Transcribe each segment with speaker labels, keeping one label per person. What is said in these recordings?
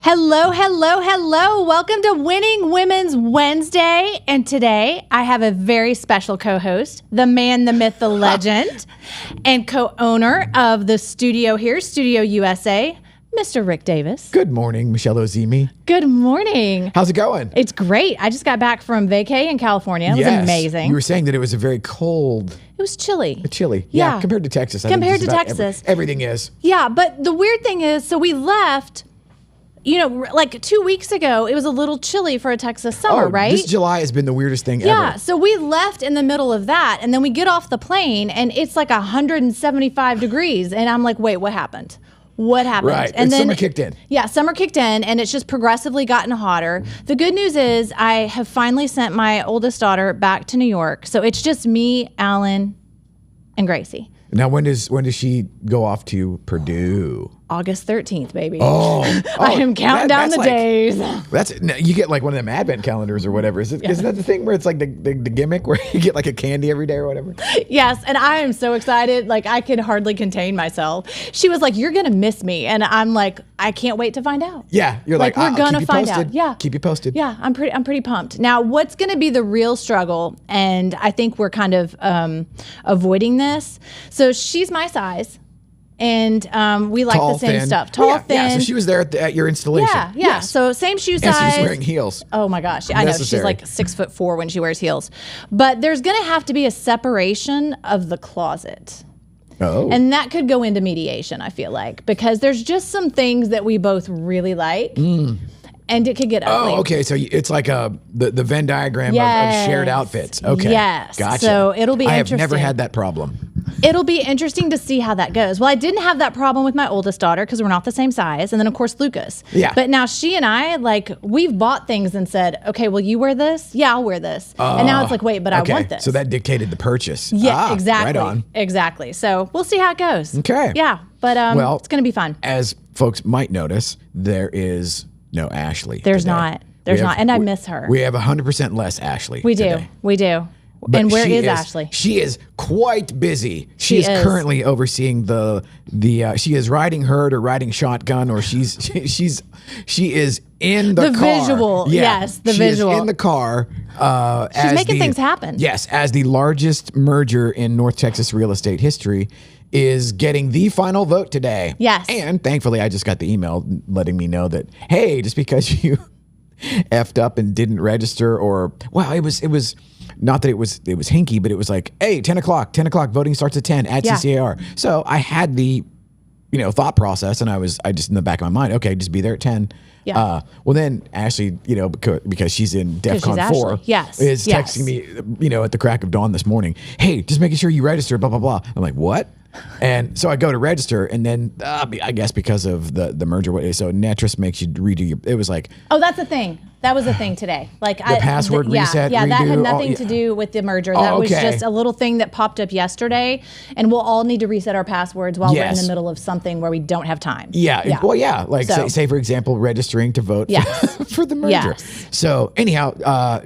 Speaker 1: Hello, hello, hello. Welcome to Winning Women's Wednesday. And today I have a very special co-host, the man, the myth, the legend, and co-owner of the studio here, Studio USA, Mr. Rick Davis.
Speaker 2: Good morning, Michelle Ozymy.
Speaker 1: Good morning.
Speaker 2: How's it going?
Speaker 1: It's great. I just got back from vacay in California. It was amazing.
Speaker 2: You were saying that it was a very cold.
Speaker 1: It was chilly.
Speaker 2: Chilly. Yeah, compared to Texas.
Speaker 1: Compared to Texas.
Speaker 2: Everything is.
Speaker 1: Yeah, but the weird thing is, so we left... You know, like 2 weeks ago, it was a little chilly for a Texas summer, right?
Speaker 2: This July has been the weirdest thing ever.
Speaker 1: Yeah, so we left in the middle of that, and then we get off the plane, and it's like 175 degrees, and I'm like, wait, what happened? What happened?
Speaker 2: Right,
Speaker 1: and then
Speaker 2: summer kicked in.
Speaker 1: Yeah, summer kicked in, and it's just progressively gotten hotter. The good news is I have finally sent my oldest daughter back to New York, so it's just me, Alan, and Gracie.
Speaker 2: Now, when does she go off to Purdue?
Speaker 1: August 13th, baby.
Speaker 2: Oh,
Speaker 1: I am counting down the days.
Speaker 2: You get like one of them advent calendars or whatever. Isn't that the thing where it's like the gimmick where you get like a candy every day or whatever?
Speaker 1: Yes, and I am so excited. Like, I could hardly contain myself. She was like, "You're gonna miss me," and I'm like, "I can't wait to find out."
Speaker 2: Yeah, you're like,
Speaker 1: we're gonna find
Speaker 2: posted.
Speaker 1: out. Yeah,
Speaker 2: keep you posted.
Speaker 1: Yeah, I'm pretty pumped. Now, what's gonna be the real struggle? And I think we're kind of avoiding this. So she's my size. And we like
Speaker 2: Tall,
Speaker 1: the same
Speaker 2: thin.
Speaker 1: stuff. Tall, thin.
Speaker 2: Yeah, so she was there at your installation.
Speaker 1: Yeah.
Speaker 2: Yes.
Speaker 1: So same shoe size.
Speaker 2: And she's wearing heels.
Speaker 1: Oh my gosh. I know. She's like 6'4" when she wears heels. But there's going to have to be a separation of the closet.
Speaker 2: Oh.
Speaker 1: And that could go into mediation, I feel like, because there's just some things that we both really like. And it could get ugly.
Speaker 2: Oh, okay. So it's like the Venn diagram of shared outfits. Okay.
Speaker 1: Yes.
Speaker 2: Gotcha.
Speaker 1: So it'll be interesting.
Speaker 2: I have never had that problem.
Speaker 1: It'll be interesting to see how that goes. Well, I didn't have that problem with my oldest daughter because we're not the same size. And then, of course, Lucas.
Speaker 2: Yeah.
Speaker 1: But now she and I, like, we've bought things and said, okay, will you wear this? Yeah, I'll wear this. And now it's like, wait, but
Speaker 2: okay.
Speaker 1: I want this.
Speaker 2: So that dictated the purchase.
Speaker 1: Yeah, exactly.
Speaker 2: Right on.
Speaker 1: Exactly. So we'll see how it goes.
Speaker 2: Okay.
Speaker 1: Yeah. But well, it's going to be fun.
Speaker 2: As folks might notice, there is no Ashley.
Speaker 1: There's
Speaker 2: today.
Speaker 1: not. There's not. And I miss her.
Speaker 2: We have 100% less Ashley.
Speaker 1: We do.
Speaker 2: Today.
Speaker 1: We do.
Speaker 2: But
Speaker 1: and where is Ashley?
Speaker 2: She is quite busy. She is currently overseeing the she is riding herd or riding shotgun, or she is in the car.
Speaker 1: Visual.
Speaker 2: Yeah,
Speaker 1: yes, the
Speaker 2: she
Speaker 1: visual.
Speaker 2: Is in the car.
Speaker 1: She's making things happen.
Speaker 2: Yes, as the largest merger in North Texas real estate history is getting the final vote today.
Speaker 1: Yes.
Speaker 2: And thankfully I just got the email letting me know that, hey, just because you effed up and didn't register, or it was not that it was hinky, but it was like, hey, 10 o'clock, voting starts at 10 at CCAR. So I had the, thought process, and I just in the back of my mind, okay, just be there at 10.
Speaker 1: Yeah.
Speaker 2: Well, then Ashley, because she's in DEFCON 4, is texting me, at the crack of dawn this morning, hey, just making sure you register, blah, blah, blah. I'm like, what? And so I go to register, and then I guess because of the merger, so Netris makes you redo your. It was like,
Speaker 1: oh, that's the thing. That was the thing today. Like
Speaker 2: the password reset.
Speaker 1: Yeah,
Speaker 2: redo,
Speaker 1: that had nothing to do with the merger. That was just a little thing that popped up yesterday, and we'll all need to reset our passwords while we're in the middle of something where we don't have time.
Speaker 2: Yeah. Well, yeah. Like say for example, registering to vote for the merger.
Speaker 1: Yes.
Speaker 2: So anyhow,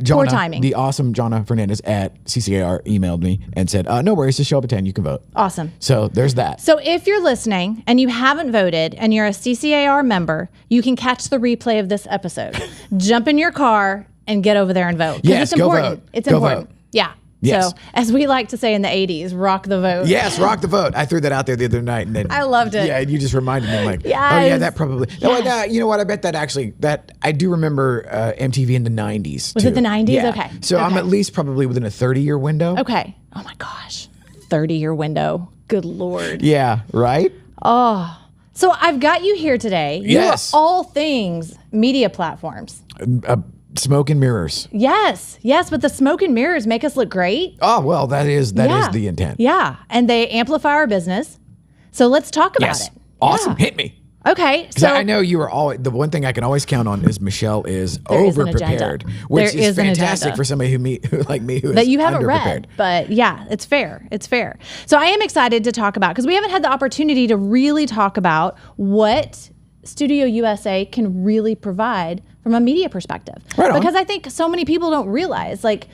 Speaker 1: poor timing.
Speaker 2: The awesome Jonna Fernandez at CCAR emailed me and said, no worries, just show up at 10. You can vote.
Speaker 1: Awesome.
Speaker 2: So there's that.
Speaker 1: So if you're listening and you haven't voted and you're a CCAR member, you can catch the replay of this episode. Jump in your car and get over there and vote.
Speaker 2: Yes,
Speaker 1: it's important.
Speaker 2: Vote.
Speaker 1: It's
Speaker 2: go
Speaker 1: important.
Speaker 2: Vote.
Speaker 1: Yeah.
Speaker 2: Yes.
Speaker 1: So as we like to say in the 80s, rock the vote.
Speaker 2: Yes, rock the vote. I threw that out there the other night, and then
Speaker 1: I loved it.
Speaker 2: Yeah, and you just reminded me, like,
Speaker 1: yes.
Speaker 2: Oh yeah, that probably. Yes. No, you know what? I bet that I do remember MTV in the 90s.
Speaker 1: Was it the 90s?
Speaker 2: Yeah.
Speaker 1: Okay.
Speaker 2: So I'm at least probably within a 30-year window.
Speaker 1: Okay. Oh my gosh, 30-year window. Good Lord.
Speaker 2: Yeah. Right.
Speaker 1: Oh. So I've got you here today.
Speaker 2: Yes.
Speaker 1: You are all things media platforms.
Speaker 2: Smoke and mirrors.
Speaker 1: Yes, but the smoke and mirrors make us look great.
Speaker 2: Oh, well, that is the intent.
Speaker 1: Yeah, and they amplify our business. So let's talk about it.
Speaker 2: Awesome. Yeah. Hit me.
Speaker 1: Okay. So
Speaker 2: I know you are always, the one thing I can always count on is Michelle is over prepared, which is fantastic for somebody like me who
Speaker 1: that you haven't read. But yeah, it's fair. It's fair. So I am excited to talk about, because we haven't had the opportunity to really talk about what Studio USA can really provide from a media perspective.
Speaker 2: Right on.
Speaker 1: Because I think so many people don't realize, like,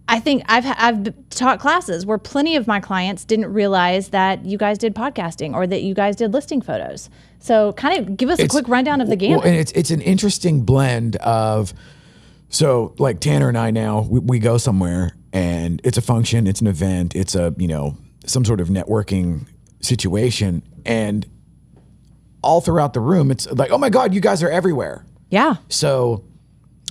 Speaker 1: I think I've taught classes where plenty of my clients didn't realize that you guys did podcasting or that you guys did listing photos. So kind of give us a quick rundown of the gamut.
Speaker 2: Well, and it's an interesting blend of, so like Tanner and I now, we go somewhere and it's a function, it's an event, it's a, some sort of networking situation. And all throughout the room, it's like, oh my God, you guys are everywhere.
Speaker 1: Yeah.
Speaker 2: So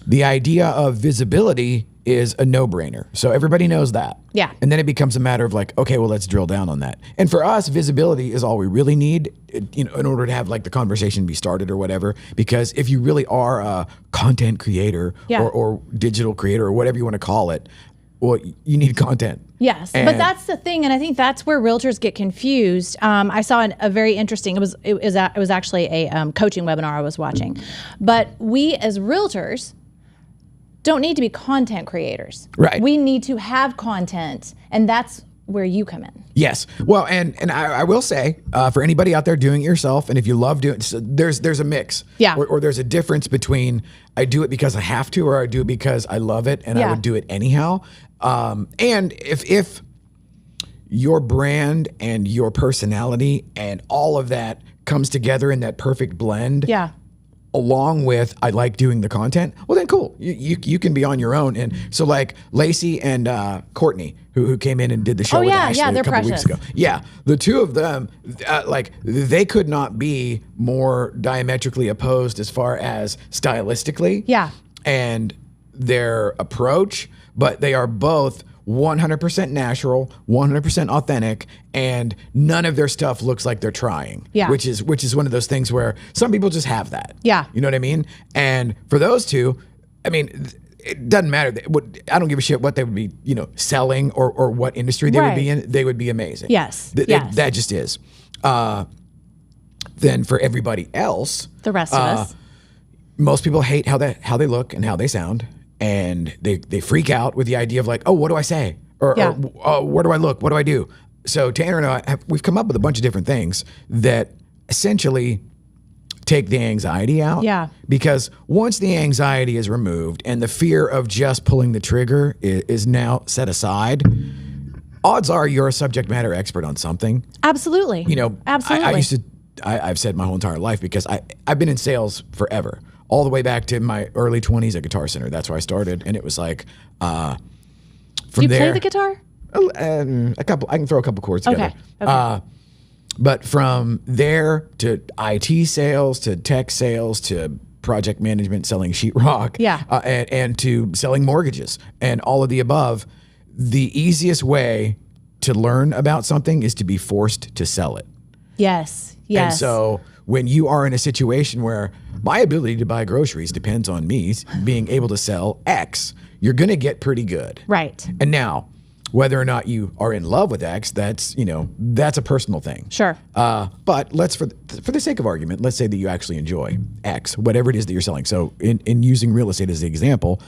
Speaker 2: the idea of visibility is a no-brainer. So everybody knows that.
Speaker 1: Yeah.
Speaker 2: And then it becomes a matter of like, okay, well, let's drill down on that. And for us, visibility is all we really need, in order to have like the conversation be started or whatever. Because if you really are a content creator or digital creator or whatever you want to call it, well, you need content.
Speaker 1: Yes, but that's the thing, and I think that's where realtors get confused. I saw a very interesting. It was actually a coaching webinar I was watching, but we as realtors don't need to be content creators.
Speaker 2: Right.
Speaker 1: We need to have content, and that's where you come in.
Speaker 2: Yes. Well, and I will say, for anybody out there doing it yourself, and if you love doing it, so there's a mix.
Speaker 1: Yeah.
Speaker 2: Or there's a difference between I do it because I have to, or I do it because I love it and I would do it anyhow. And if your brand and your personality and all of that comes together in that perfect blend.
Speaker 1: Yeah.
Speaker 2: Along with I like doing the content, well then cool. You can be on your own. And so like Lacey and Courtney, who came in and did the show with Ashley a couple weeks ago. Yeah, the two of them, like they could not be more diametrically opposed as far as stylistically.
Speaker 1: Yeah.
Speaker 2: And their approach, but they are both 100% natural, 100% authentic, and none of their stuff looks like they're trying.
Speaker 1: Yeah.
Speaker 2: Which is one of those things where some people just have that.
Speaker 1: Yeah.
Speaker 2: You know what I mean? And for those two, I mean, it doesn't matter. I don't give a shit what they would be, selling or what industry they would be in. They would be amazing.
Speaker 1: Yes.
Speaker 2: That just is. Then for everybody else,
Speaker 1: the rest of us,
Speaker 2: most people hate how they look and how they sound. And they freak out with the idea of like, oh, what do I say? Or where do I look? What do I do? So Tanner and I, we've come up with a bunch of different things that essentially take the anxiety out.
Speaker 1: Yeah.
Speaker 2: Because once the anxiety is removed and the fear of just pulling the trigger is now set aside, odds are you're a subject matter expert on something.
Speaker 1: Absolutely. Absolutely.
Speaker 2: I've said my whole entire life because I've been in sales forever. All the way back to my early 20s at Guitar Center. That's where I started. And it was like, from
Speaker 1: Do you
Speaker 2: there,
Speaker 1: play the guitar?
Speaker 2: A couple. I can throw a couple chords together.
Speaker 1: Okay.
Speaker 2: But from there to IT sales, to tech sales, to project management, selling sheetrock, and to selling mortgages and all of the above, the easiest way to learn about something is to be forced to sell it.
Speaker 1: Yes. Yes.
Speaker 2: And so when you are in a situation where my ability to buy groceries depends on me being able to sell X, you're going to get pretty good.
Speaker 1: Right.
Speaker 2: And now, whether or not you are in love with X, that's a personal thing.
Speaker 1: Sure.
Speaker 2: But let's, for the sake of argument, let's say that you actually enjoy X, whatever it is that you're selling. So in using real estate as the example,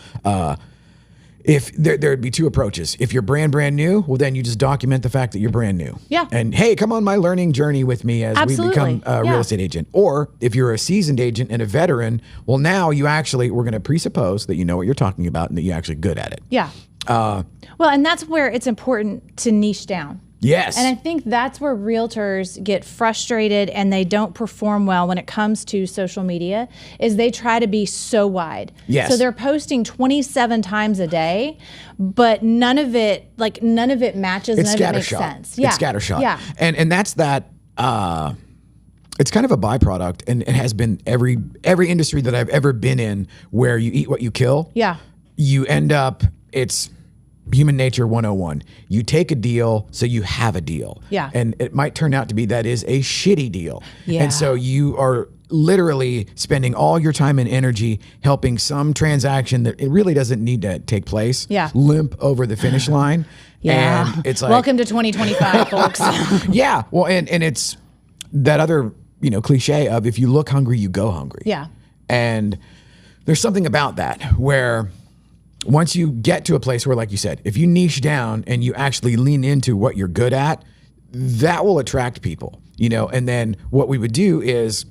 Speaker 2: if there'd be two approaches. If you're brand new, well, then you just document the fact that you're brand new.
Speaker 1: Yeah.
Speaker 2: And hey, come on my learning journey with me as we become a real estate agent. Or if you're a seasoned agent and a veteran, well, now we're going to presuppose that you know what you're talking about and that you're actually good at it.
Speaker 1: Yeah. Well, and that's where it's important to niche down.
Speaker 2: Yes.
Speaker 1: And I think that's where realtors get frustrated and they don't perform well when it comes to social media, is they try to be so wide.
Speaker 2: Yes.
Speaker 1: So they're posting 27 times a day, but none of it matches,
Speaker 2: it's
Speaker 1: none of it makes sense.
Speaker 2: Yeah. It's scattershot. Yeah. And that's that, it's kind of a byproduct, and it has been every industry that I've ever been in where you eat what you kill.
Speaker 1: Yeah.
Speaker 2: You end up, it's human nature 101. You take a deal, so you have a deal.
Speaker 1: Yeah.
Speaker 2: And it might turn out to be that is a shitty deal.
Speaker 1: Yeah.
Speaker 2: And so you are literally spending all your time and energy helping some transaction that it really doesn't need to take place.
Speaker 1: Yeah.
Speaker 2: Limp over the finish line.
Speaker 1: Yeah.
Speaker 2: And it's like,
Speaker 1: welcome to 2025, folks.
Speaker 2: Yeah. Well, and it's that other, cliche of if you look hungry, you go hungry.
Speaker 1: Yeah.
Speaker 2: And there's something about that where once you get to a place where, like you said, if you niche down and you actually lean into what you're good at, that will attract people, and then what we would do is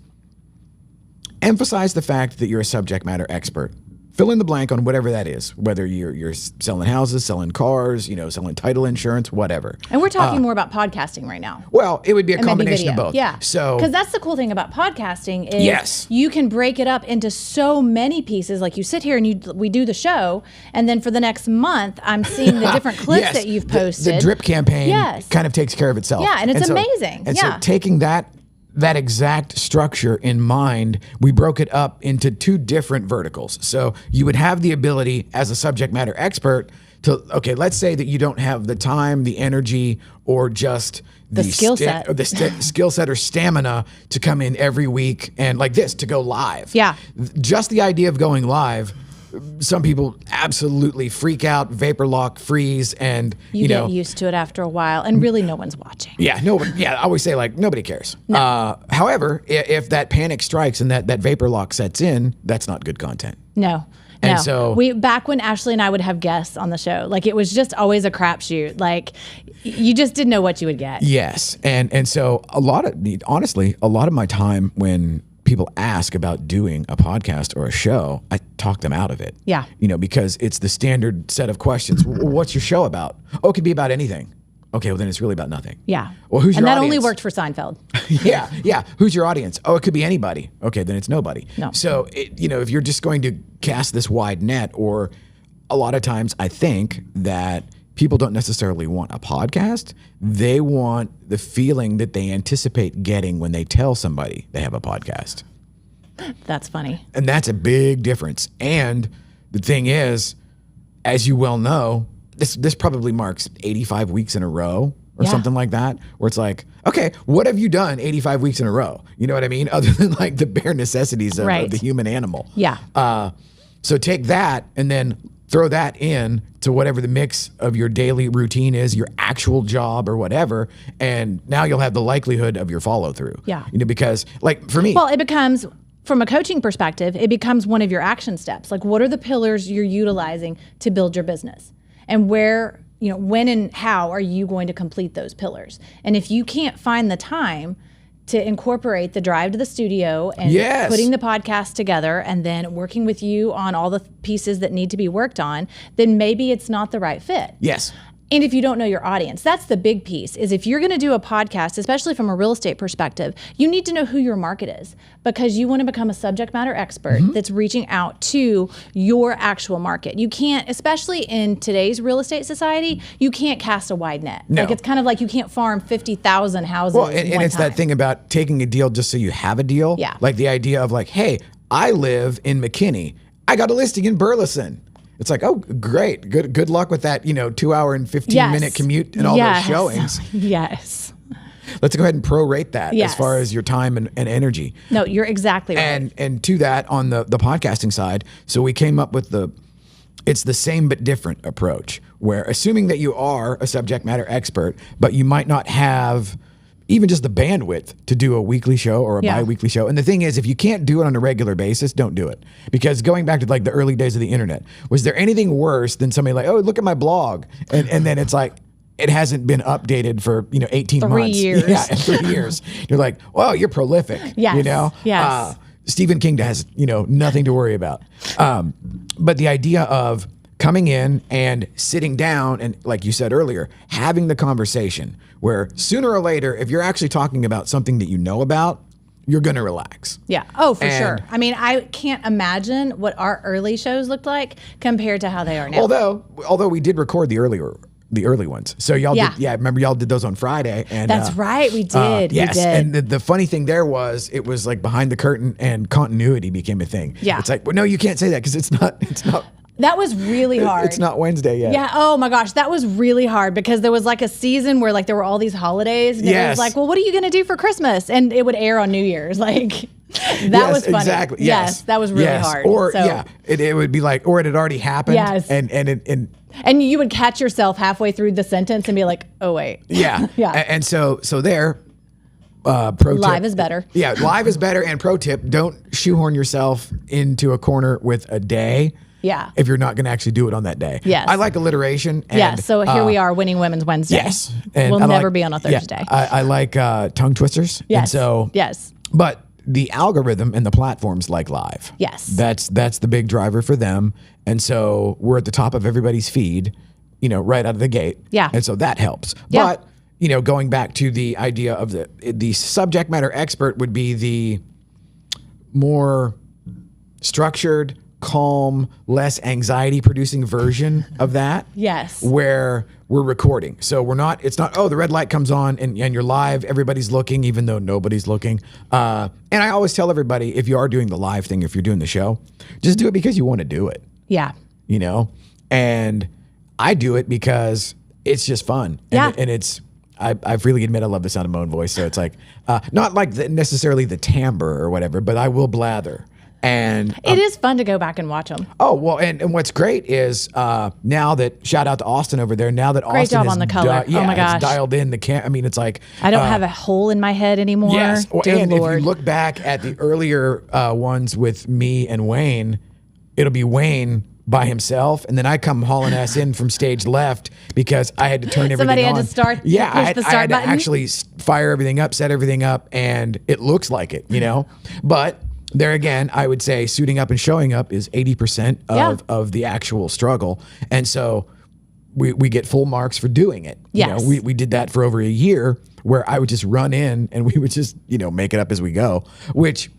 Speaker 2: emphasize the fact that you're a subject matter expert fill in the blank on whatever that is, whether you're selling houses, selling cars, selling title insurance, whatever.
Speaker 1: And we're talking more about podcasting right now.
Speaker 2: Well, it would be a
Speaker 1: And maybe
Speaker 2: combination of
Speaker 1: video.
Speaker 2: both.
Speaker 1: Yeah.
Speaker 2: So,
Speaker 1: because that's the cool thing about podcasting is
Speaker 2: Yes.
Speaker 1: you can break it up into so many pieces. Like you sit here and we do the show, and then for the next month, I'm seeing the different clips
Speaker 2: yes,
Speaker 1: that you've posted.
Speaker 2: The drip campaign
Speaker 1: Yes.
Speaker 2: kind of takes care of itself.
Speaker 1: Yeah, and it's amazing.
Speaker 2: And
Speaker 1: Yeah.
Speaker 2: so taking that exact structure in mind, we broke it up into 2 different verticals. So you would have the ability as a subject matter expert to, okay, let's say that you don't have the time, the energy, or just
Speaker 1: The skill set.
Speaker 2: skill set or stamina to come in every week and like this, to go live.
Speaker 1: Yeah.
Speaker 2: Just the idea of going live, some people absolutely freak out, vapor lock, freeze, and
Speaker 1: You get used to it after a while, and really no one's watching.
Speaker 2: yeah, I always say like nobody cares. However, if that panic strikes and that vapor lock sets in, that's not good content.
Speaker 1: No.
Speaker 2: And
Speaker 1: no.
Speaker 2: so-
Speaker 1: back when Ashley and I would have guests on the show, like it was just always a crapshoot. Like you just didn't know what you would get.
Speaker 2: Yes, and so honestly, a lot of my time when people ask about doing a podcast or a show, I talk them out of it.
Speaker 1: Yeah.
Speaker 2: Because it's the standard set of questions. What's your show about? Oh, it could be about anything. Okay, well then it's really about nothing.
Speaker 1: Yeah.
Speaker 2: Well, who's your
Speaker 1: And that
Speaker 2: audience?
Speaker 1: only worked for Seinfeld.
Speaker 2: Yeah. Who's your audience? Oh, it could be anybody. Okay, then it's nobody.
Speaker 1: No.
Speaker 2: So, if you're just going to cast this wide net, or a lot of times I think that people don't necessarily want a podcast. They want the feeling that they anticipate getting when they tell somebody they have a podcast.
Speaker 1: That's funny.
Speaker 2: And that's a big difference. And the thing is, as you well know, this probably marks 85 weeks in a row or
Speaker 1: Yeah.
Speaker 2: something like that, where it's like, okay, what have you done 85 weeks in a row? You know what I mean? Other than like the bare necessities of
Speaker 1: Right.
Speaker 2: the human animal.
Speaker 1: Yeah.
Speaker 2: So take that and then throw that in to whatever the mix of your daily routine is, your actual job or whatever, and now you'll have the likelihood of your follow through.
Speaker 1: Yeah.
Speaker 2: Because like for me,
Speaker 1: Well, it becomes, from a coaching perspective, it becomes one of your action steps. Like, what are the pillars you're utilizing to build your business? And where, when and how are you going to complete those pillars? And if you can't find the time to incorporate the drive to the studio and
Speaker 2: Yes.
Speaker 1: putting the podcast together and then working with you on all the pieces that need to be worked on, then maybe it's not the right fit.
Speaker 2: yes.
Speaker 1: And if you don't know your audience, that's the big piece, is if you're going to do a podcast, especially from a real estate perspective, you need to know who your market is, because you want to become a subject matter expert that's reaching out to your actual market. You can't, especially in today's real estate society, you can't cast a wide net.
Speaker 2: No.
Speaker 1: Like it's kind of like you can't farm 50,000 houses.
Speaker 2: Well, and
Speaker 1: one
Speaker 2: it's
Speaker 1: time.
Speaker 2: that thing about taking a deal just so you have a deal.
Speaker 1: Yeah.
Speaker 2: Like the idea of like, hey, I live in McKinney. I got a listing in Burleson. It's like, oh, great. Good luck with that, 2 hour and 15-minute commute and all those showings.
Speaker 1: Yes.
Speaker 2: Let's go ahead and prorate that
Speaker 1: Yes.
Speaker 2: as far as your time and energy.
Speaker 1: No, you're exactly right.
Speaker 2: And to that, on the podcasting side, so we came up with it's the same but different approach, where assuming that you are a subject matter expert, but you might not have even just the bandwidth to do a weekly show or a
Speaker 1: Yeah.
Speaker 2: bi-weekly show. And the thing is, if you can't do it on a regular basis, don't do it. Because going back to like the early days of the internet, was there anything worse than somebody like, oh, look at my blog? And then it's like, it hasn't been updated for 18
Speaker 1: 3
Speaker 2: months.
Speaker 1: years.
Speaker 2: Yeah, 3 years. You're like, well, you're prolific.
Speaker 1: Yes. Yes.
Speaker 2: Stephen King has nothing to worry about. But the idea of coming in and sitting down and, like you said earlier, having the conversation where sooner or later, if you're actually talking about something that you know about, you're going to relax.
Speaker 1: Yeah. Oh, for
Speaker 2: And-
Speaker 1: sure. I mean, I can't imagine what our early shows looked like compared to how they are now.
Speaker 2: Although we did record the early ones. So y'all
Speaker 1: Yeah.
Speaker 2: did, remember y'all did those on Friday. And
Speaker 1: That's right. We did.
Speaker 2: Yes.
Speaker 1: We did.
Speaker 2: And the funny thing there was, it was like behind the curtain and continuity became a thing.
Speaker 1: Yeah.
Speaker 2: It's like, well, no, you can't say that because it's not,
Speaker 1: that was really hard.
Speaker 2: it's not Wednesday yet.
Speaker 1: Yeah. Oh my gosh, that was really hard because there was like a season where like there were all these holidays, and it
Speaker 2: Yes.
Speaker 1: was like, well, what are you gonna do for Christmas? And it would air on New Year's. Like that was funny.
Speaker 2: Exactly.
Speaker 1: Yes, that was really hard.
Speaker 2: Or
Speaker 1: So-
Speaker 2: it would be like, or it had already happened.
Speaker 1: Yes. And you would catch yourself halfway through the sentence and be like, oh wait.
Speaker 2: yeah.
Speaker 1: Yeah.
Speaker 2: And so there. Pro tip.
Speaker 1: Live is better.
Speaker 2: Yeah, live is better. And pro tip: don't shoehorn yourself into a corner with a day.
Speaker 1: Yeah.
Speaker 2: If you're not going to actually do it on that day.
Speaker 1: Yes.
Speaker 2: I like alliteration. And,
Speaker 1: Yes. So here we are, winning Women's Wednesday.
Speaker 2: Yes. And
Speaker 1: We'll
Speaker 2: I
Speaker 1: never
Speaker 2: like-
Speaker 1: be on a Thursday.
Speaker 2: I like tongue twisters.
Speaker 1: Yes.
Speaker 2: And so,
Speaker 1: yes.
Speaker 2: but the algorithm and the platforms like live.
Speaker 1: Yes.
Speaker 2: That's the big driver for them. And so we're at the top of everybody's feed, right out of the gate.
Speaker 1: Yeah.
Speaker 2: And so that helps.
Speaker 1: Yeah.
Speaker 2: But, going back to the idea of the subject matter expert would be the more structured, calm, less anxiety producing version of that.
Speaker 1: Yes.
Speaker 2: Where we're recording. So it's not, the red light comes on and you're live, everybody's looking, even though nobody's looking. And I always tell everybody, if you are doing the live thing, if you're doing the show, just do it because you want to do it.
Speaker 1: Yeah.
Speaker 2: And I do it because it's just fun.
Speaker 1: Yeah.
Speaker 2: And I freely admit I love the sound of my own voice. So it's like, not like necessarily the timbre or whatever, but I will blather. And
Speaker 1: it is fun to go back and watch them.
Speaker 2: Oh, well, and what's great is now that, shout out to Austin over there, now that
Speaker 1: Great
Speaker 2: Austin
Speaker 1: job
Speaker 2: has
Speaker 1: on the color. Oh my gosh.
Speaker 2: it's dialed in the it's like...
Speaker 1: I don't have a hole in my head anymore.
Speaker 2: Yes,
Speaker 1: Dear
Speaker 2: and
Speaker 1: Lord.
Speaker 2: if you look back at the earlier ones with me and Wayne, it'll be Wayne by himself, and then I come hauling ass in from stage left because I had to turn everything on.
Speaker 1: Somebody had to start.
Speaker 2: Yeah,
Speaker 1: push the start
Speaker 2: I had
Speaker 1: button.
Speaker 2: to actually fire everything up, set everything up, and it looks like it, But there again, I would say suiting up and showing up is 80% of the actual struggle, and so we get full marks for doing it.
Speaker 1: Yes.
Speaker 2: We did that for over a year, where I would just run in and we would just make it up as we go, which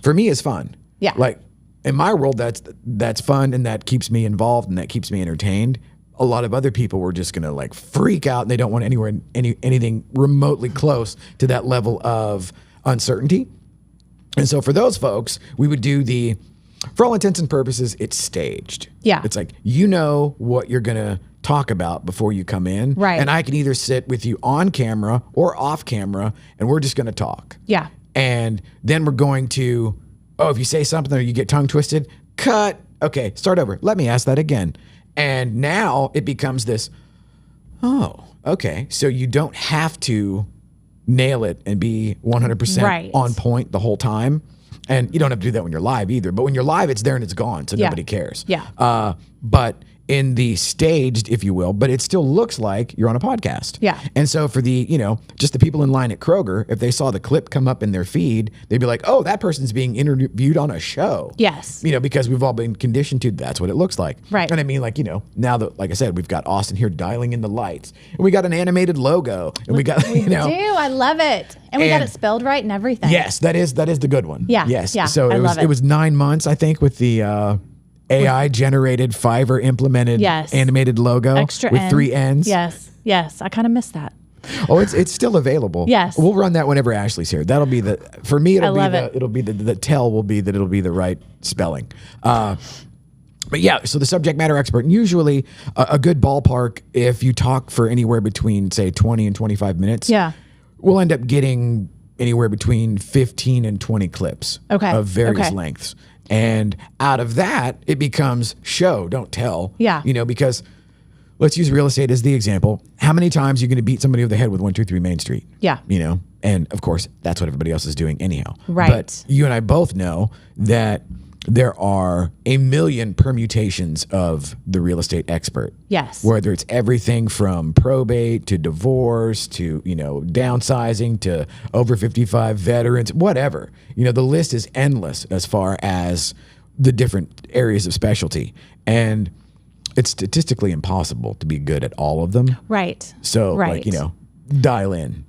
Speaker 2: for me is fun.
Speaker 1: Yeah.
Speaker 2: Like, in my world, that's fun, and that keeps me involved, and that keeps me entertained. A lot of other people were just gonna like freak out, and they don't want anything remotely close to that level of uncertainty. And so for those folks, we would do for all intents and purposes, it's staged.
Speaker 1: Yeah.
Speaker 2: It's like what you're gonna talk about before you come in,
Speaker 1: right?
Speaker 2: And I can either sit with you on camera or off camera, and we're just gonna talk.
Speaker 1: Yeah.
Speaker 2: And then we're going to. Oh, if you say something or you get tongue twisted, cut. Okay, start over. Let me ask that again. And now it becomes this, okay. So you don't have to nail it and be 100% on point the whole time. And you don't have to do that when you're live either. But when you're live, it's there and it's gone. So nobody cares.
Speaker 1: Yeah.
Speaker 2: But in the staged, if you will, but it still looks like you're on a podcast.
Speaker 1: Yeah.
Speaker 2: And so for the, just the people in line at Kroger, if they saw the clip come up in their feed, they'd be like, oh, that person's being interviewed on a show.
Speaker 1: Yes.
Speaker 2: Because we've all been conditioned to that's what it looks like.
Speaker 1: Right.
Speaker 2: And I mean, like, now that, like I said, we've got Austin here dialing in the lights, and we got an animated logo, and we got,
Speaker 1: We do. I love it. And we got it spelled right and everything.
Speaker 2: Yes, that is the good one.
Speaker 1: Yeah.
Speaker 2: Yes.
Speaker 1: Yeah.
Speaker 2: So it was 9 months, I think, with the AI generated Fiverr implemented animated logo
Speaker 1: extra
Speaker 2: with
Speaker 1: N.
Speaker 2: 3 N's.
Speaker 1: Yes. I kind of miss that.
Speaker 2: Oh, it's still available.
Speaker 1: Yes.
Speaker 2: We'll run that whenever Ashley's here. That'll be for me, it'll be the tell will be that it'll be the right spelling. But yeah, so the subject matter expert, and usually a good ballpark, if you talk for anywhere between, say, 20 and 25 minutes, we'll end up getting anywhere between 15 and 20 clips of various lengths. And out of that, it becomes show, don't tell.
Speaker 1: Yeah.
Speaker 2: Because let's use real estate as the example. How many times are you going to beat somebody over the head with 123 Main Street?
Speaker 1: Yeah.
Speaker 2: And of course, that's what everybody else is doing anyhow.
Speaker 1: Right.
Speaker 2: But you and I both know that there are a million permutations of the real estate expert.
Speaker 1: Yes.
Speaker 2: Whether it's everything from probate to divorce to, downsizing to over 55 veterans, whatever. The list is endless as far as the different areas of specialty. And it's statistically impossible to be good at all of them.
Speaker 1: Right.
Speaker 2: So, dial in.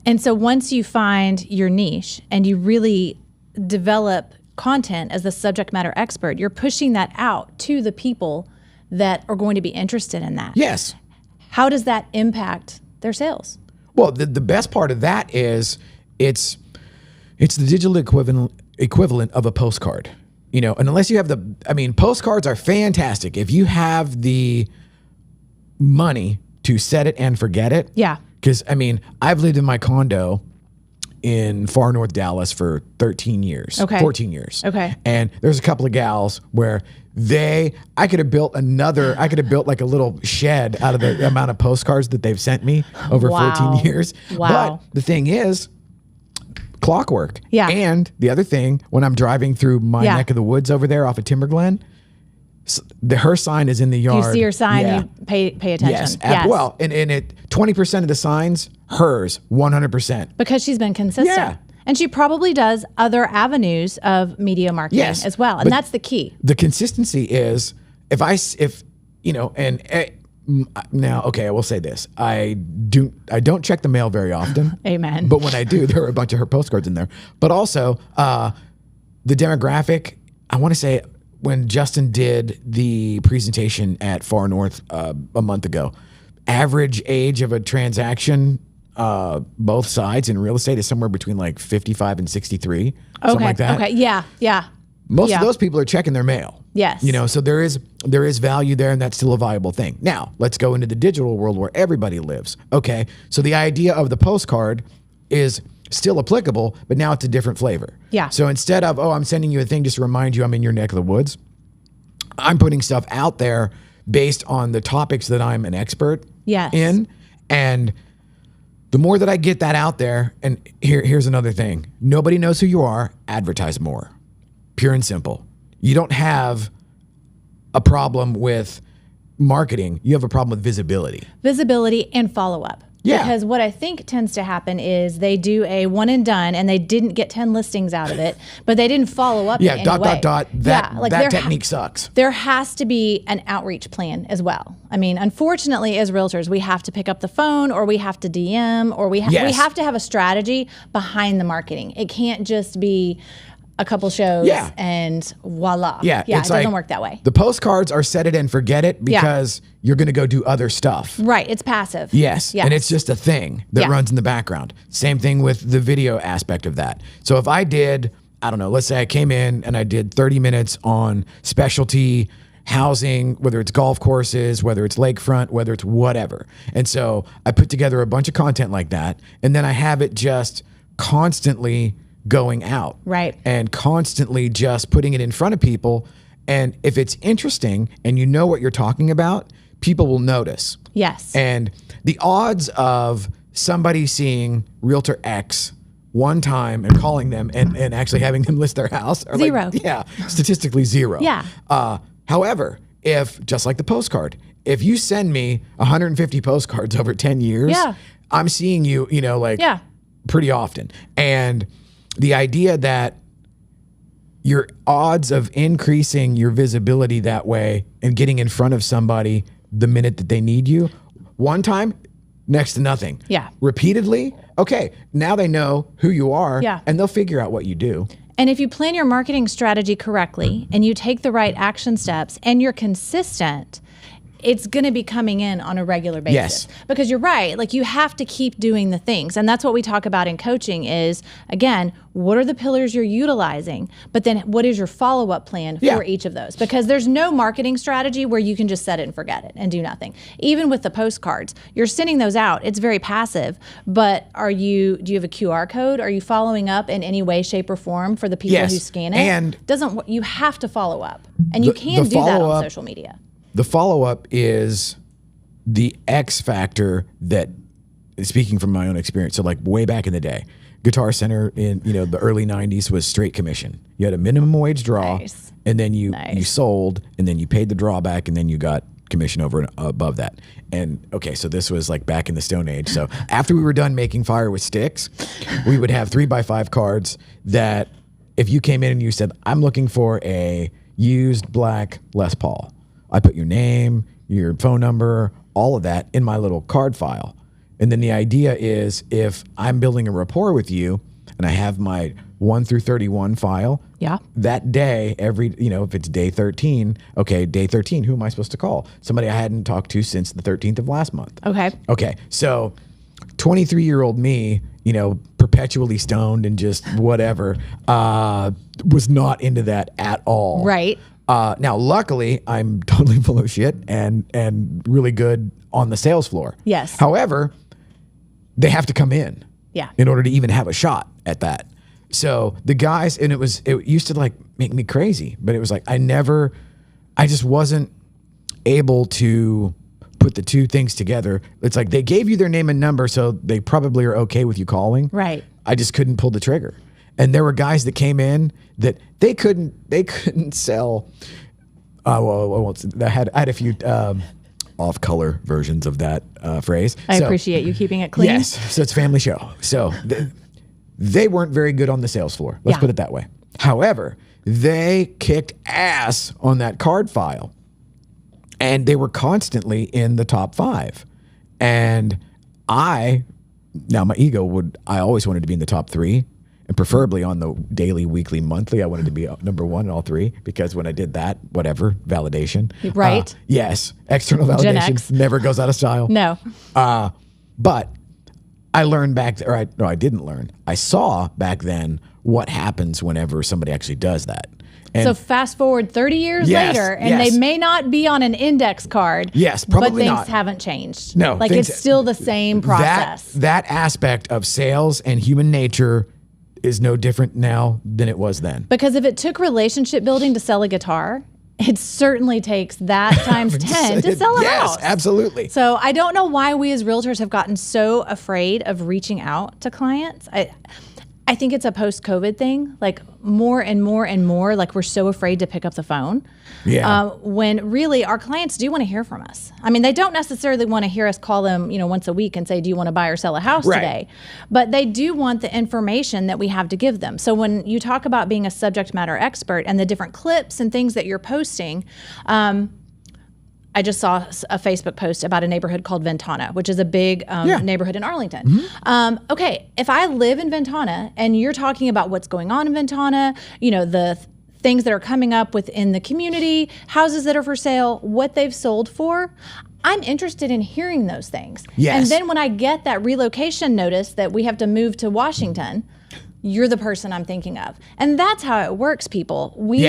Speaker 1: And so once you find your niche and you really develop content as the subject matter expert, you're pushing that out to the people that are going to be interested in that.
Speaker 2: Yes. How
Speaker 1: does that impact their sales?
Speaker 2: Well, the best part of that is it's the digital equivalent of a postcard. And unless you have postcards are fantastic. If you have the money to set it and forget it.
Speaker 1: Yeah.
Speaker 2: Because, I've lived in my condo in far north Dallas for 13 years, 14 years.
Speaker 1: Okay.
Speaker 2: And there's a couple of gals where I could have built like a little shed out of the amount of postcards that they've sent me over 14 years.
Speaker 1: Wow.
Speaker 2: But the thing is, clockwork.
Speaker 1: Yeah.
Speaker 2: And the other thing, when I'm driving through my neck of the woods over there off of Timber Glen, her sign is in the yard.
Speaker 1: You see her sign, you pay attention.
Speaker 2: Yes. Well, and 20% of the signs, hers, 100%.
Speaker 1: Because she's been consistent.
Speaker 2: Yeah.
Speaker 1: And she probably does other avenues of media marketing as well. And that's the key.
Speaker 2: The consistency is if you know, and now, okay, I will say this. I don't check the mail very often.
Speaker 1: Amen.
Speaker 2: But when I do, there are a bunch of her postcards in there. But also, the demographic, I want to say when Justin did the presentation at Far North a month ago, average age of a transaction, both sides in real estate is somewhere between like 55 and 63, something like that.
Speaker 1: Okay. Yeah.
Speaker 2: Most of those people are checking their mail.
Speaker 1: Yes.
Speaker 2: You know, so there is value there, and that's still a valuable thing. Now, let's go into the digital world where everybody lives. Okay. So the idea of the postcard is still applicable, but now it's a different flavor.
Speaker 1: Yeah.
Speaker 2: So instead of, I'm sending you a thing just to remind you I'm in your neck of the woods, I'm putting stuff out there based on the topics that I'm an expert in. And the more that I get that out there, and here's another thing. Nobody knows who you are, advertise more. Pure and simple. You don't have a problem with marketing. You have a problem with visibility.
Speaker 1: Visibility and follow-up.
Speaker 2: Yeah.
Speaker 1: Because what I think tends to happen is they do a one and done and they didn't get 10 listings out of it, but they didn't follow up in any way.
Speaker 2: That technique sucks.
Speaker 1: There has to be an outreach plan as well. I mean, unfortunately, as realtors, we have to pick up the phone or we have to DM or we have to have a strategy behind the marketing. It can't just be a couple shows and voila.
Speaker 2: Yeah,
Speaker 1: it doesn't work that way.
Speaker 2: The postcards are set it and forget it because you're going to go do other stuff.
Speaker 1: Right, it's passive.
Speaker 2: Yes, and it's just a thing that runs in the background. Same thing with the video aspect of that. So if I did, I don't know, let's say I came in and I did 30 minutes on specialty housing, whether it's golf courses, whether it's lakefront, whether it's whatever. And so I put together a bunch of content like that, and then I have it just constantly going out.
Speaker 1: Right.
Speaker 2: And constantly just putting it in front of people. And if it's interesting and you know what you're talking about, people will notice.
Speaker 1: Yes.
Speaker 2: And the odds of somebody seeing Realtor X one time and calling them and actually having them list their house are
Speaker 1: zero.
Speaker 2: Statistically zero.
Speaker 1: Yeah.
Speaker 2: However, if, just like the postcard, if you send me 150 postcards over 10 years, I'm seeing you, pretty often. And the idea that your odds of increasing your visibility that way and getting in front of somebody the minute that they need you, one time, next to nothing.
Speaker 1: Yeah.
Speaker 2: Repeatedly, okay, now they know who you are and they'll figure out what you do.
Speaker 1: And if you plan your marketing strategy correctly and you take the right action steps and you're consistent, it's going to be coming in on a regular basis.
Speaker 2: Yes.
Speaker 1: Because you're right. Like, you have to keep doing the things. And that's what we talk about in coaching is, again, what are the pillars you're utilizing? But then what is your follow-up plan for each of those? Because there's no marketing strategy where you can just set it and forget it and do nothing. Even with the postcards, you're sending those out. It's very passive. But do you have a QR code? Are you following up in any way, shape, or form for the people who scan it?
Speaker 2: And
Speaker 1: you have to follow up. And you can do that on social media.
Speaker 2: The follow-up is the X factor that, speaking from my own experience, so like way back in the day, Guitar Center in the early 90s was straight commission. You had a minimum wage draw, and then you sold, and then you paid the drawback, and then you got commission over and above that. And okay, so this was like back in the Stone Age. So after we were done making fire with sticks, we would have 3x5 cards that if you came in and you said, I'm looking for a used black Les Paul, I put your name, your phone number, all of that in my little card file. And then the idea is if I'm building a rapport with you and I have my 1 through 31 file, that day, if it's day 13, okay, day 13, who am I supposed to call? Somebody I hadn't talked to since the 13th of last month. Okay. So 23-year-old me, perpetually stoned and just whatever, was not into that at all.
Speaker 1: Right.
Speaker 2: Now, luckily, I'm totally full of shit and really good on the sales floor.
Speaker 1: Yes.
Speaker 2: However, they have to come in in order to even have a shot at that. So the guys, and it used to like make me crazy, but it was like I just wasn't able to put the two things together. It's like they gave you their name and number, so they probably are okay with you calling.
Speaker 1: Right. I
Speaker 2: just couldn't pull the trigger. And there were guys that came in that they couldn't sell. I had a few off-color versions of that phrase.
Speaker 1: I appreciate you keeping it clean.
Speaker 2: Yes, so it's a family show. So they weren't very good on the sales floor. Let's put it that way. However, they kicked ass on that card file, and they were constantly in the top 5. And now my ego I always wanted to be in the top 3, and preferably on the daily, weekly, monthly. I wanted to be number 1 in all 3, because when I did that, whatever, validation.
Speaker 1: Right.
Speaker 2: Yes. External validation never goes out of style.
Speaker 1: No.
Speaker 2: But I learned I didn't learn. I saw back then what happens whenever somebody actually does that. And
Speaker 1: so fast forward 30 years later, and they may not be on an index card.
Speaker 2: Yes, probably
Speaker 1: but things
Speaker 2: not.
Speaker 1: Haven't changed.
Speaker 2: No.
Speaker 1: Like it's still the same process.
Speaker 2: That aspect of sales and human nature is no different now than it was then.
Speaker 1: Because if it took relationship building to sell a guitar, it certainly takes that times 10 to sell a house.
Speaker 2: Yes, absolutely.
Speaker 1: So I don't know why we as realtors have gotten so afraid of reaching out to clients. I think it's a post-COVID thing, like more and more and more, like we're so afraid to pick up the phone.
Speaker 2: Yeah.
Speaker 1: When really our clients do want to hear from us. I mean, they don't necessarily want to hear us call them, once a week and say, do you want to buy or sell a house today? But they do want the information that we have to give them. So when you talk about being a subject matter expert and the different clips and things that you're posting, I just saw a Facebook post about a neighborhood called Ventana, which is a big neighborhood in Arlington. Okay, if I live in Ventana and you're talking about what's going on in Ventana, the things that are coming up within the community, houses that are for sale, what they've sold for, I'm interested in hearing those things.
Speaker 2: Yes.
Speaker 1: And then when I get that relocation notice that we have to move to Washington, you're the person I'm thinking of. And that's how it works, people. We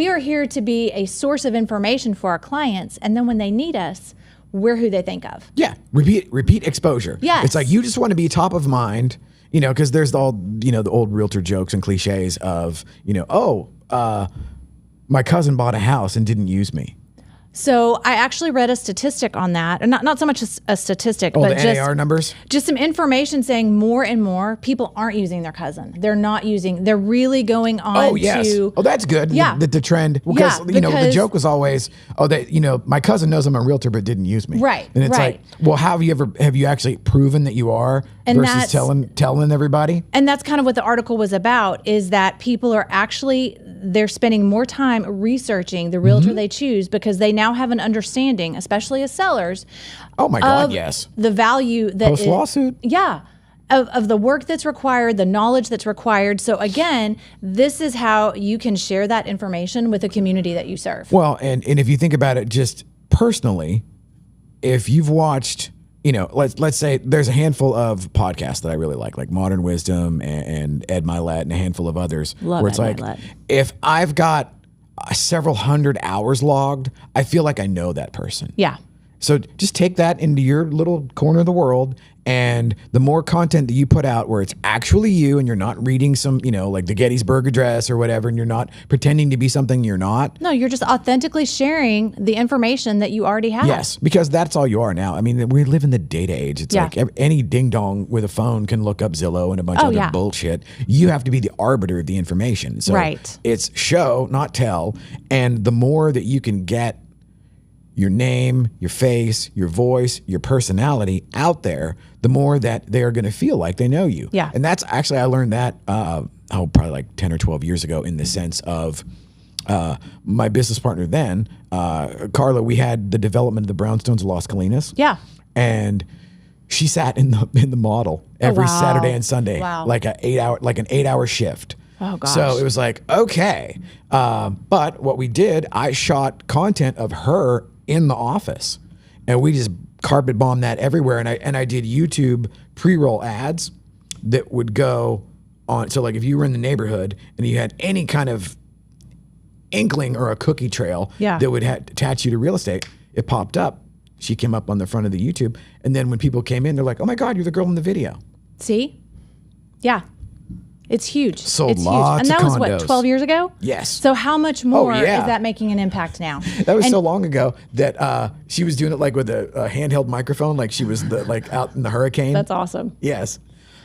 Speaker 1: are here to be a source of information for our clients. And then when they need us, we're who they think of.
Speaker 2: Yeah. Repeat exposure.
Speaker 1: Yes.
Speaker 2: It's like you just want to be top of mind, because there's the old realtor jokes and cliches of, my cousin bought a house and didn't use me.
Speaker 1: So I actually read a statistic on that, and not so much a statistic, but
Speaker 2: the NAR numbers?
Speaker 1: Just some information saying more and more people aren't using their cousin. They're really going on to.
Speaker 2: Oh, that's good.
Speaker 1: Yeah.
Speaker 2: The trend. Because, the joke was always, my cousin knows I'm a realtor but didn't use me.
Speaker 1: Right.
Speaker 2: And it's like, well, have you actually proven that you are versus telling everybody?
Speaker 1: And that's kind of what the article was about, is that people are they're spending more time researching the realtor they choose because they now have an understanding, especially as sellers.
Speaker 2: Oh my God, yes.
Speaker 1: The value that
Speaker 2: post lawsuit.
Speaker 1: Of the work that's required, the knowledge that's required. So again, this is how you can share that information with the community that you serve.
Speaker 2: Well, and if you think about it just personally, if you've watched, let's say there's a handful of podcasts that I really like Modern Wisdom and Ed Milet and a handful of others.
Speaker 1: Love
Speaker 2: where it's
Speaker 1: Ed Milet.
Speaker 2: If I've got several hundred hours logged, I feel like I know that person.
Speaker 1: Yeah.
Speaker 2: So just take that into your little corner of the world, and the more content that you put out where it's actually you and you're not reading some, like the Gettysburg Address or whatever, and you're not pretending to be something you're not.
Speaker 1: No, you're just authentically sharing the information that you already have.
Speaker 2: Yes, because that's all you are now. I mean, we live in the data age. It's like any ding-dong with a phone can look up Zillow and a bunch of other bullshit. You have to be the arbiter of the information. So it's show, not tell. And the more that you can get your name, your face, your voice, your personality out there, the more that they are going to feel like they know you.
Speaker 1: Yeah.
Speaker 2: And that's actually, I learned that, probably like 10 or 12 years ago, in the sense of my business partner then, Carla, we had the development of the brownstones of Las Colinas.
Speaker 1: Yeah.
Speaker 2: And she sat in the model every Saturday and Sunday, like an 8-hour shift.
Speaker 1: Oh gosh.
Speaker 2: So it was like, okay. But what we did, I shot content of her in the office, and we just carpet bombed that everywhere. And I did YouTube pre-roll ads that would go on. So like if you were in the neighborhood and you had any kind of inkling or a cookie trail that would attach you to real estate, it popped up. She came up on the front of the YouTube. And then when people came in, they're like, oh my God, you're the girl in the video.
Speaker 1: See? Yeah. It's huge.
Speaker 2: Sold
Speaker 1: it's
Speaker 2: lots
Speaker 1: huge. And that
Speaker 2: of
Speaker 1: was
Speaker 2: condos.
Speaker 1: what, 12 years ago?
Speaker 2: Yes.
Speaker 1: So how much more is that making an impact now?
Speaker 2: That was so long ago that she was doing it like with a handheld microphone, like she was out in the hurricane.
Speaker 1: That's awesome.
Speaker 2: Yes.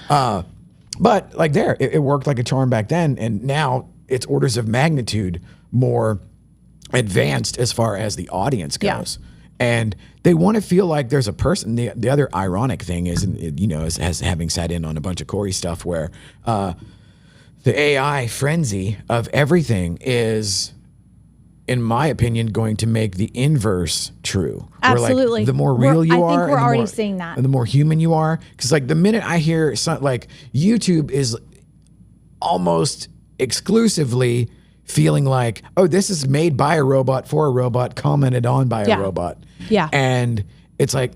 Speaker 2: But like it worked like a charm back then, and now it's orders of magnitude more advanced as far as the audience goes. And they want to feel like there's a person. The other ironic thing is, as having sat in on a bunch of Corey stuff where the AI frenzy of everything is, in my opinion, going to make the inverse true.
Speaker 1: Absolutely.
Speaker 2: Where, like, the more real you are,
Speaker 1: I think we're already
Speaker 2: more,
Speaker 1: seeing that.
Speaker 2: And the more human you are, because like the minute I hear like YouTube is almost exclusively feeling like, oh, this is made by a robot for a robot, commented on by a robot.
Speaker 1: Yeah.
Speaker 2: And it's like,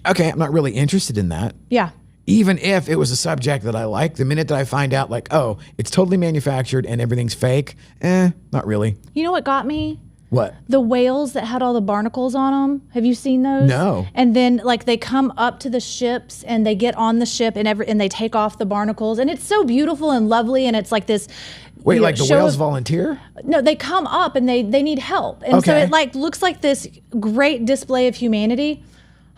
Speaker 2: okay, I'm not really interested in that.
Speaker 1: Yeah.
Speaker 2: Even if it was a subject that I like, the minute that I find out like, oh, it's totally manufactured and everything's fake, not really.
Speaker 1: You know what got me?
Speaker 2: What?
Speaker 1: The whales that had all the barnacles on them. Have you seen those?
Speaker 2: No.
Speaker 1: And then like they come up to the ships and they get on the ship and they take off the barnacles, and it's so beautiful and lovely, and it's like this.
Speaker 2: Wait, like the whales volunteer?
Speaker 1: No, they come up and they need help, and so it like looks like this great display of humanity.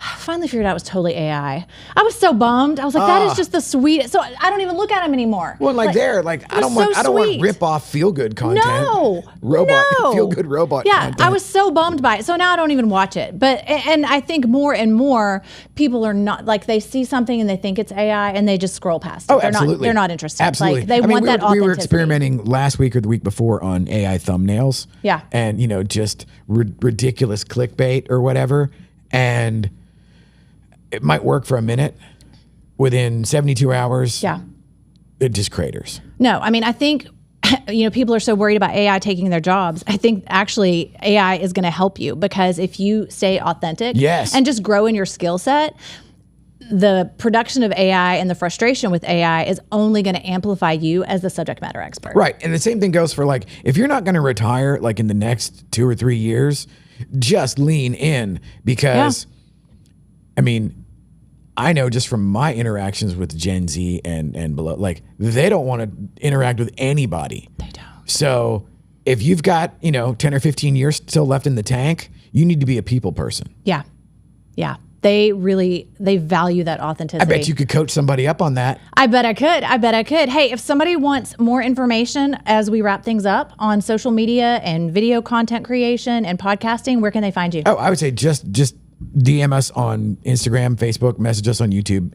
Speaker 1: I finally figured out it was totally AI. I was so bummed. I was like, that is just the sweetest. So I don't even look at them anymore.
Speaker 2: Well, I don't want rip off feel good content.
Speaker 1: No.
Speaker 2: Feel good robot content.
Speaker 1: I was so bummed by it. So now I don't even watch it. And I think more and more people are not, like, they see something and they think it's AI and they just scroll past it.
Speaker 2: Oh, absolutely.
Speaker 1: They're not interested.
Speaker 2: Absolutely.
Speaker 1: Like, they want that authenticity.
Speaker 2: We were experimenting last week or the week before on AI thumbnails.
Speaker 1: Yeah.
Speaker 2: And, just ridiculous clickbait or whatever. And it might work for a minute. Within 72 hours, it just craters.
Speaker 1: No, I mean, I think, people are so worried about AI taking their jobs. I think actually AI is going to help you, because if you stay authentic and just grow in your skill set, the production of AI and the frustration with AI is only going to amplify you as the subject matter expert.
Speaker 2: Right. And the same thing goes for, like, if you're not going to retire like in the next 2 or 3 years, just lean in, because I mean, I know just from my interactions with Gen Z and below, like, they don't want to interact with anybody.
Speaker 1: They don't.
Speaker 2: So if you've got, 10 or 15 years still left in the tank, you need to be a people person.
Speaker 1: Yeah. Yeah. They value that authenticity.
Speaker 2: I bet you could coach somebody up on that.
Speaker 1: I bet I could. Hey, if somebody wants more information as we wrap things up on social media and video content creation and podcasting, where can they find you?
Speaker 2: Oh, I would say just DM us on Instagram, Facebook, message us on YouTube,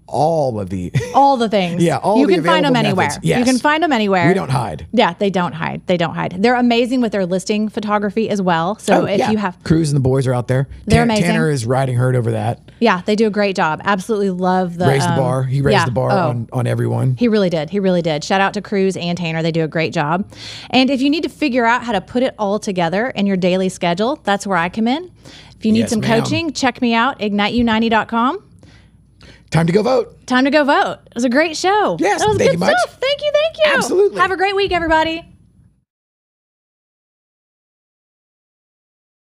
Speaker 2: all the things.
Speaker 1: Yeah,
Speaker 2: you
Speaker 1: can find them anywhere.
Speaker 2: Yes.
Speaker 1: You can find them anywhere.
Speaker 2: We don't hide.
Speaker 1: Yeah, they don't hide. They're amazing with their listing photography as well. So you have
Speaker 2: Cruz and the boys are out there.
Speaker 1: They're amazing.
Speaker 2: Tanner is riding herd over that.
Speaker 1: Yeah, they do a great job. Absolutely love the
Speaker 2: raised the bar. He raised the bar on everyone.
Speaker 1: He really did. Shout out to Cruz and Tanner. They do a great job. And if you need to figure out how to put it all together in your daily schedule, that's where I come in. If you need some coaching, check me out, igniteu90.com.
Speaker 2: Time to go vote.
Speaker 1: It was a great show.
Speaker 2: Yes,
Speaker 1: that was
Speaker 2: thank
Speaker 1: good
Speaker 2: you much.
Speaker 1: stuff. Thank you.
Speaker 2: Absolutely.
Speaker 1: Have a great week, everybody.